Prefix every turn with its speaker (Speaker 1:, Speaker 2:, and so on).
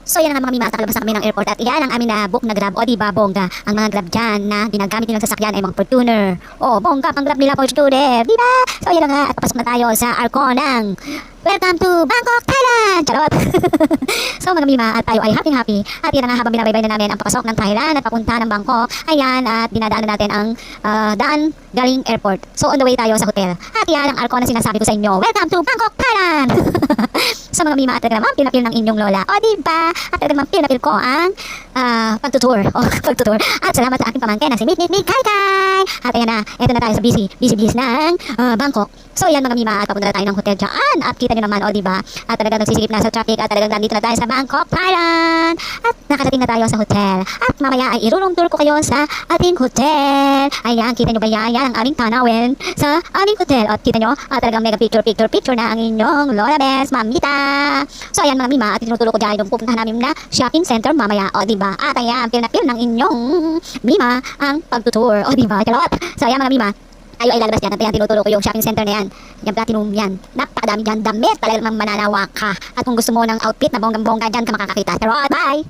Speaker 1: So yan nga mga mima, nakalabas na kami ng airport at iyan ang amin na book na Grab. O diba, bongga. Ang mga Grab dyan na ginagamit nilang sasakyan ay mga Fortuner. O, bongga, pang Grab nila Fortuner. Diba? So yan nga, at papasok na tayo sa Arco ng Welcome to Bangkok, Thailand! Charot! So mga mima, at tayo ay happy. At yan nga habang binabaybay na namin ang papasok ng Thailand at papunta ng Bangkok. Ayan, at dinadaanan natin ang daan galing airport. So on the way tayo sa hotel. At yan ang Arco na sinasabi ko sa inyo. Welcome to Bangkok, Thailand! So mga mima, at talaga naman, pinapil ng inyong lola. O diba? At talaga naman, pinapil ko ang pagtutour. Pagtutour. At salamat sa aking pamangkin na si Meet Kai Kai! At ayan na, eto na tayo sa busy ng Bangkok. So yan mga mima, at papunta na tayo ng hotel dyan. At kita nyo naman, o diba? At talagang nagsisigip na sa traffic. At talagang nandito na tayo sa Bangkok, Thailand. At nakarating na tayo sa hotel. At mamaya ay i-room tour ko kayo sa ating hotel. Ayan, kita nyo ba yan? Yan ang aming tanawin sa aming hotel. At kita nyo, talagang mega picture na ang inyong Lola Bes, Mamita. So ayan mga mima, at tinutulog ko dyan yung pupuntahan namin na shopping center mamaya. O diba? At ayan, feel na feel ng inyong mima ang pagtutour. O diba? Charot. So ayan mga mima, tayo ay lalabas dyan at ayan, tinuturo ko yung shopping center na yan. Yung platinum yan. Napakadami dyan. Damit. Talagang mananawa ka. At kung gusto mo ng outfit na bonggang-bongga dyan ka makakakita. Pero bye!